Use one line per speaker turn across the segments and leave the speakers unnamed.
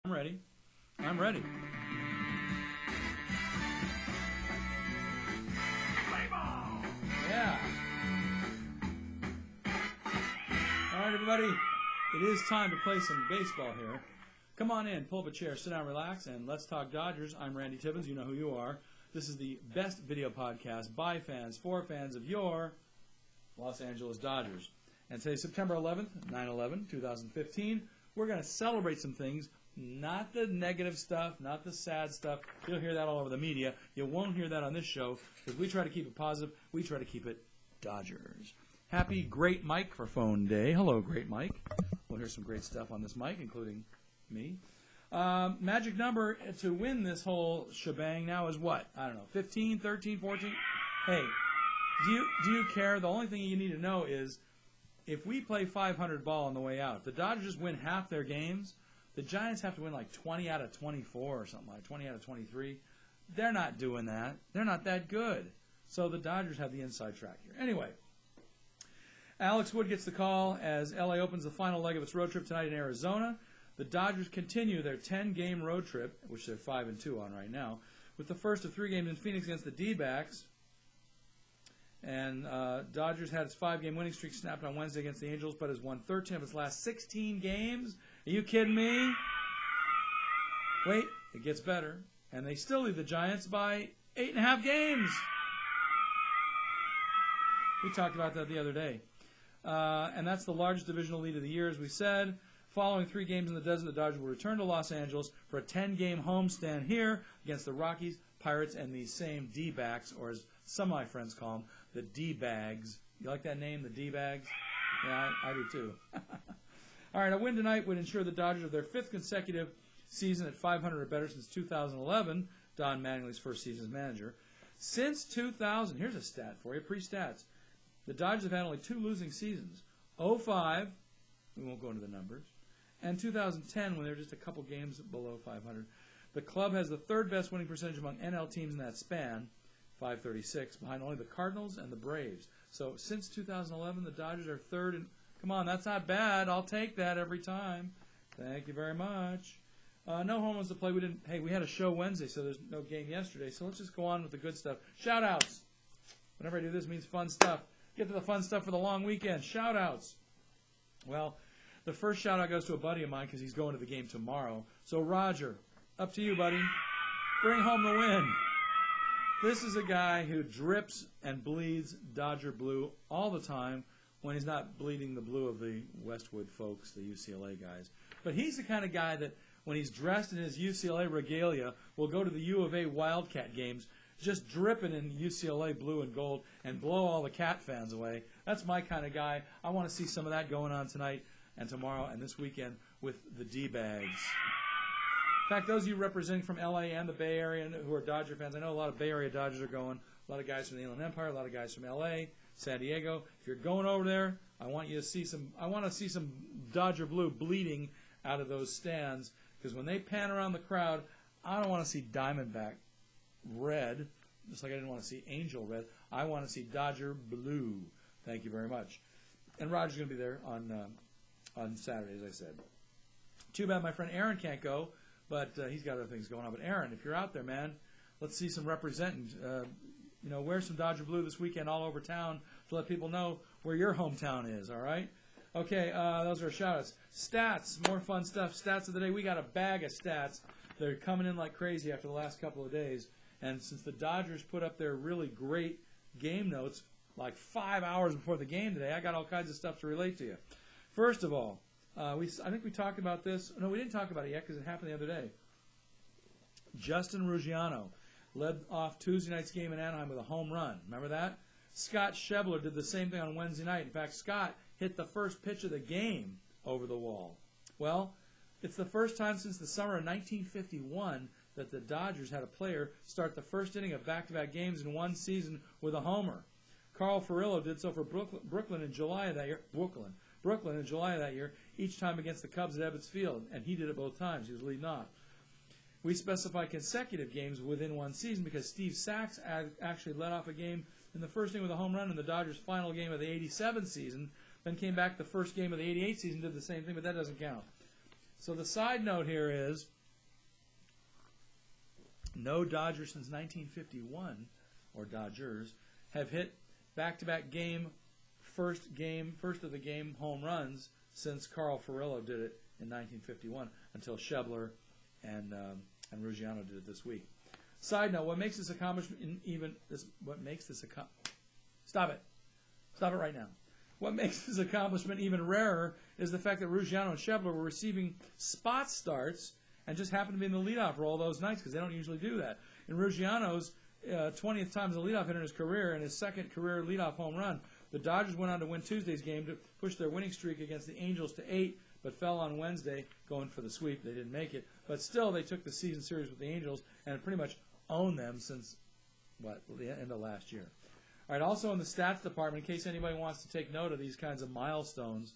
I'm ready. I'm ready.
Play ball!
Yeah. All right, everybody. It is time to play some baseball here. Come on in, pull up a chair, sit down, relax, and let's talk Dodgers. I'm Randy Tibbins. You know who you are. This is the best video podcast by fans, for fans of your Los Angeles Dodgers. And today's September 11th, 9/11/2015. We're going to celebrate some things. Not the negative stuff, not the sad stuff. You'll hear that all over the media. You won't hear that on this show because we try to keep it positive. We try to keep it Dodgers. Happy Great Microphone Day. Hello, Great Mike. We'll hear some great stuff on this mic, including me. Magic number to win this whole shebang now is what? I don't know, 15, 13, 14? Hey, do you care? The only thing you need to know is if we play 500 ball on the way out, if the Dodgers just win half their games, the Giants have to win like 20 out of 24 or something like 20 out of 23. They're not doing that. They're not that good. So the Dodgers have the inside track here. Anyway, Alex Wood gets the call as LA opens the final leg of its road trip tonight in Arizona. The Dodgers continue their 10-game road trip, which they're 5-2 on right now, with the first of 3 games in Phoenix against the D-backs. And Dodgers had its 5-game winning streak snapped on Wednesday against the Angels, but has won 13 of its last 16 games. Are you kidding me? Wait, it gets better. And they still lead the Giants by 8.5 games. We talked about that the other day. And that's the largest divisional lead of the year, as we said. Following 3 games in the desert, the Dodgers will return to Los Angeles for a 10-game homestand here against the Rockies, Pirates, and these same D-backs, or as some of my friends call them, the D-bags. You like that name, the D-bags? Yeah, I do too. All right, a win tonight would ensure the Dodgers of their 5th consecutive season at 500 or better since 2011, Don Mattingly's first season as manager. Since 2000, here's a stat for you, pre-stats. The Dodgers have had only 2 losing seasons. 05, we won't go into the numbers, and 2010 when they were just a couple games below 500. The club has the 3rd best winning percentage among NL teams in that span, 536, behind only the Cardinals and the Braves. So since 2011, the Dodgers are 3rd. And come on, that's not bad. I'll take that every time. Thank you very much. No home runs to play. We had a show Wednesday, so there's no game yesterday. So let's just go on with the good stuff. Shout-outs. Whenever I do this, it means fun stuff. Get to the fun stuff for the long weekend. Shout-outs. Well, the first shout-out goes to a buddy of mine because he's going to the game tomorrow. So, Roger, up to you, buddy. Bring home the win. This is a guy who drips and bleeds Dodger blue all the time when he's not bleeding the blue of the Westwood folks, the UCLA guys. But he's the kind of guy that when he's dressed in his UCLA regalia will go to the U of A Wildcat games just dripping in UCLA blue and gold and blow all the Cat fans away. That's my kind of guy. I want to see some of that going on tonight and tomorrow and this weekend with the D-bags. In fact, those of you representing from L.A. and the Bay Area who are Dodger fans, I know a lot of Bay Area Dodgers are going, a lot of guys from the Inland Empire, a lot of guys from L.A., San Diego. If you're going over there, I want to see some Dodger blue bleeding out of those stands because when they pan around the crowd, I don't want to see Diamondback red, just like I didn't want to see Angel red. I want to see Dodger blue. Thank you very much. And Roger's going to be there on Saturday, as I said. Too bad my friend Aaron can't go. But he's got other things going on. But Aaron, if you're out there, man, let's see some representing. Wear some Dodger blue this weekend all over town to let people know where your hometown is, all right? Okay, those are our shout-outs. Stats, more fun stuff. Stats of the day. We got a bag of stats. They're coming in like crazy after the last couple of days. And since the Dodgers put up their really great game notes like 5 hours before the game today, I got all kinds of stuff to relate to you. First of all, I think we talked about this. No, we didn't talk about it yet because it happened the other day. Justin Ruggiano led off Tuesday night's game in Anaheim with a home run. Remember that? Scott Schebler did the same thing on Wednesday night. In fact, Scott hit the first pitch of the game over the wall. Well, it's the first time since the summer of 1951 that the Dodgers had a player start the first inning of back-to-back games in one season with a homer. Carl Furillo did so for Brooklyn in July of that year. Brooklyn in July of that year, each time against the Cubs at Ebbets Field, and he did it both times. He was leading off. We specify consecutive games within one season because Steve Sachs actually led off a game in the first inning with a home run in the Dodgers' final game of the '87 season, then came back the first game of the '88 season, did the same thing, but that doesn't count. So the side note here is no Dodger since 1951, or Dodgers, have hit back-to-back first of the game home runs since Carl Furillo did it in 1951, until Schebler and Ruggiano did it this week. Side note: what makes this accomplishment Stop it right now. What makes this accomplishment even rarer is the fact that Ruggiano and Schebler were receiving spot starts and just happened to be in the leadoff role those nights, because they don't usually do that. In Ruggiano's 20th time as a leadoff hitter in his career and his second career leadoff home run, the Dodgers went on to win Tuesday's game to push their winning streak against the Angels to 8, but fell on Wednesday going for the sweep. They didn't make it. But still, they took the season series with the Angels and pretty much owned them since, the end of last year. All right, also in the stats department, in case anybody wants to take note of these kinds of milestones,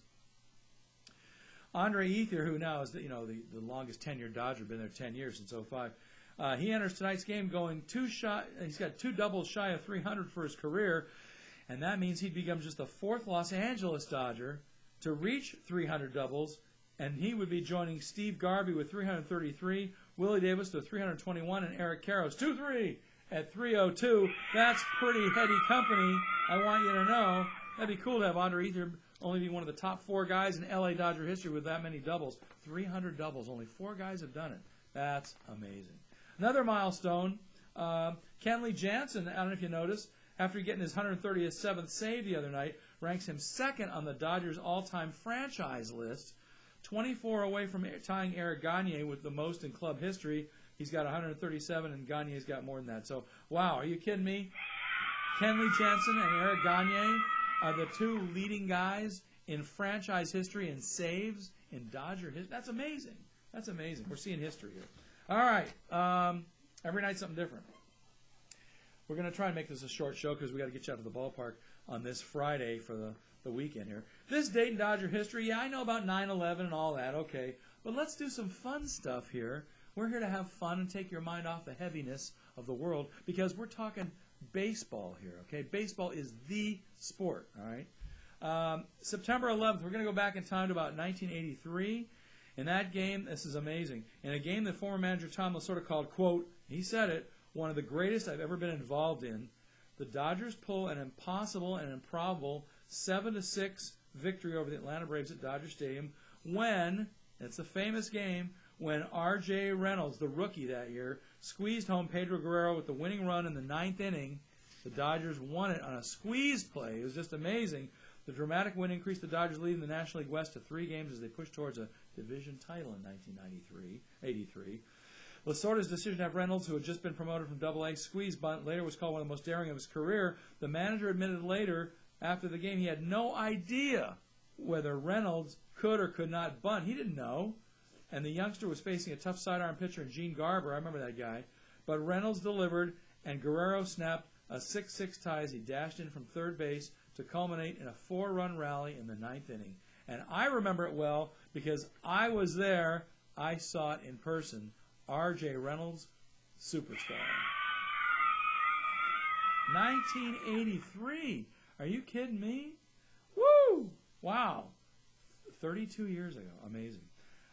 Andre Ethier, who now is the longest tenured Dodger, been there 10 years, since 2005, he enters tonight's game going he's got 2 doubles shy of 300 for his career, and that means he'd become just the 4th Los Angeles Dodger to reach 300 doubles, and he would be joining Steve Garvey with 333, Willie Davis to 321, and Eric Karros 2-3 at 302. That's pretty heady company, I want you to know. That'd be cool to have Andre Ethier only be one of the top 4 guys in LA Dodger history with that many doubles. 300 doubles. Only 4 guys have done it. That's amazing. Another milestone, Kenley Jansen, I don't know if you noticed, after getting his 137th save the other night, ranks him second on the Dodgers' all-time franchise list, 24 away from tying Eric Gagne with the most in club history. He's got 137, and Gagne's got more than that. So, wow, are you kidding me? Kenley Jansen and Eric Gagne are the 2 leading guys in franchise history in saves in Dodger history. That's amazing. That's amazing. We're seeing history here. All right. Every night something different. We're going to try and make this a short show because we got to get you out to the ballpark on this Friday for the weekend here. This date in Dodger history, yeah, I know about 9/11 and all that, okay. But let's do some fun stuff here. We're here to have fun and take your mind off the heaviness of the world, because we're talking baseball here, okay? Baseball is the sport, all right? September 11th, we're going to go back in time to about 1983. In that game, this is amazing, in a game that former manager Tom Lasorda called, quote, he said it, one of the greatest I've ever been involved in, the Dodgers pull an impossible and improbable 7-6 victory over the Atlanta Braves at Dodger Stadium when, it's a famous game, when R.J. Reynolds, the rookie that year, squeezed home Pedro Guerrero with the winning run in the 9th inning. The Dodgers won it on a squeeze play. It was just amazing. The dramatic win increased the Dodgers' lead in the National League West to 3 games as they pushed towards a division title in 1983. Lasorda's decision to have Reynolds, who had just been promoted from Double-A, squeeze bunt later was called one of the most daring of his career. The manager admitted later, after the game, he had no idea whether Reynolds could or could not bunt. He didn't know. And the youngster was facing a tough sidearm pitcher in Gene Garber. I remember that guy. But Reynolds delivered, and Guerrero snapped a 6-6 tie as he dashed in from third base to culminate in a 4-run rally in the 9th inning. And I remember it well because I was there. I saw it in person. R.J. Reynolds, superstar. 1983. Are you kidding me? Woo! Wow. 32 years ago. Amazing.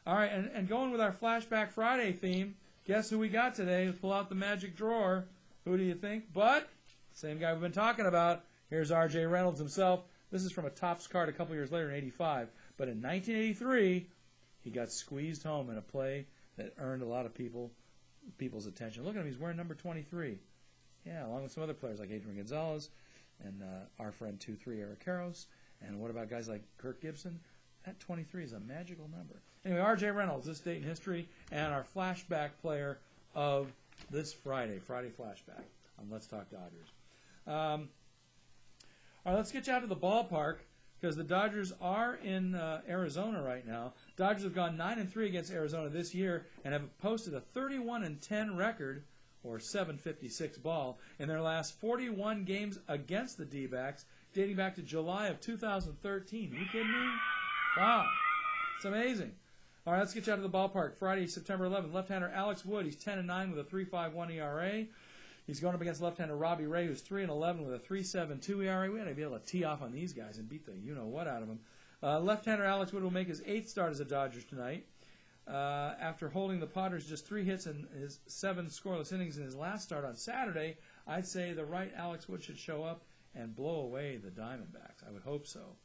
All right, and going with our Flashback Friday theme, guess who we got today? Let's pull out the magic drawer. Who do you think? But, same guy we've been talking about. Here's R.J. Reynolds himself. This is from a Topps card a couple years later in 85. But in 1983, he got squeezed home in a play that earned a lot of people's attention. Look at him. He's wearing number 23. Yeah, along with some other players like Adrian Gonzalez and our friend 2-3 Eric Karros. And what about guys like Kirk Gibson? That 23 is a magical number. Anyway, R.J. Reynolds, this date in history, and our flashback player of this Friday Flashback on Let's Talk Dodgers. All right, let's get you out to the ballpark because the Dodgers are in Arizona right now. Dodgers have gone 9-3 against Arizona this year and have posted a 31-10 record, or 756 ball, in their last 41 games against the D-backs, dating back to July of 2013. Are you kidding me? Wow. It's amazing. All right, let's get you out of the ballpark. Friday, September 11th, left-hander Alex Wood. He's 10-9 with a 3.51 ERA. He's going up against left-hander Robbie Ray, who's 3-11 with a 3.72 ERA. We got to be able to tee off on these guys and beat the you-know-what out of them. Left-hander Alex Wood will make his 8th start as a Dodgers tonight. After holding the Padres just 3 hits in his 7 scoreless innings in his last start on Saturday, I'd say the right Alex Wood should show up and blow away the Diamondbacks. I would hope so.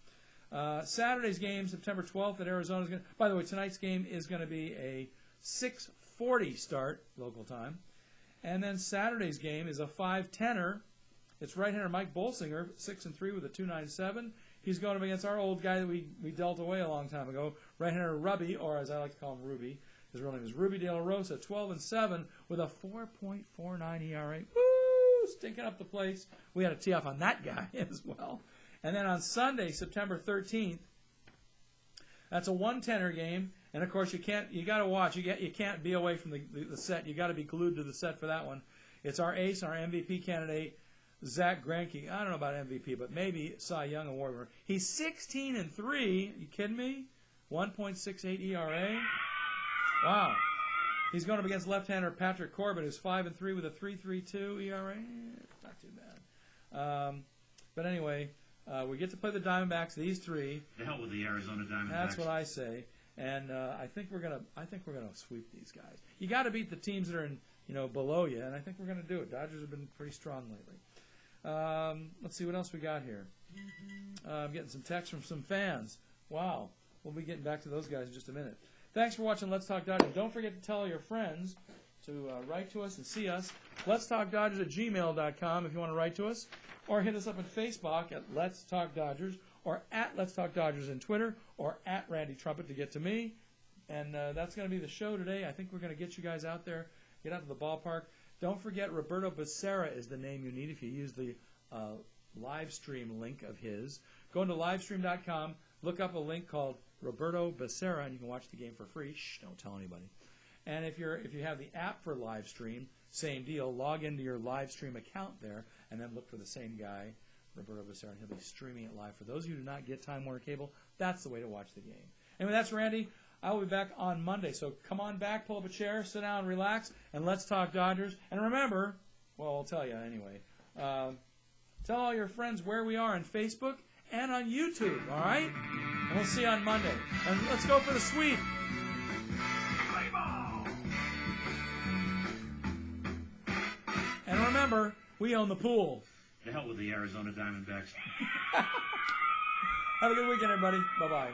Saturday's game, September 12th at Arizona. By the way, tonight's game is going to be a 6:40 start local time. And then Saturday's game is a 5-10er. It's right-hander Mike Bolsinger, 6-3 with a 2.97. He's going up against our old guy that we dealt away a long time ago, right-hander Rubby, or as I like to call him, Ruby. His real name is Ruby De La Rosa, 12-7 with a 4.49 ERA. Woo! Stinking up the place. We had a tee off on that guy as well. And then on Sunday, September 13th, that's a 1-10er game. And of course, you got to watch. You can't be away from the set. You got to be glued to the set for that one. It's our ace, our MVP candidate, Zach Greinke. I don't know about MVP, but maybe Cy Young Award winner. He's 16-3. Are you kidding me? 1.68 ERA. Wow. He's going up against left-hander Patrick Corbin, who's 5-3 with a 3.32 ERA. Not too bad. But anyway, we get to play the Diamondbacks. These 3.
The hell with the Arizona Diamondbacks.
That's what I say. And I think we're gonna sweep these guys. You got to beat the teams that are below you, and I think we're gonna do it. Dodgers have been pretty strong lately. Let's see what else we got here. I'm getting some texts from some fans. Wow, we'll be getting back to those guys in just a minute. Thanks for watching Let's Talk Dodgers. Don't forget to tell your friends to write to us and see us. Let's Talk Dodgers at gmail.com if you want to write to us, or hit us up on Facebook at Let's Talk Dodgers, or at Let's Talk Dodgers in Twitter, or at Randy Trumpet to get to me. And that's going to be the show today. I think we're going to get you guys out there, get out to the ballpark. Don't forget, Roberto Becerra is the name you need if you use the live stream link of his. Go into livestream.com, look up a link called Roberto Becerra, and you can watch the game for free. Shh, don't tell anybody. And if you have the app for live stream, same deal. Log into your live stream account there, and then look for the same guy, Roberto Becerra, and he'll be streaming it live. For those of you who do not get Time Warner Cable, that's the way to watch the game. Anyway, that's Randy. I will be back on Monday. So come on back, pull up a chair, sit down, relax, and let's talk Dodgers. And remember, well, I'll tell you anyway, tell all your friends where we are on Facebook and on YouTube, all right? And we'll see you on Monday. And let's go for the sweep. And remember, we own the pool.
The hell with the Arizona Diamondbacks.
Have a good weekend, everybody. Bye-bye.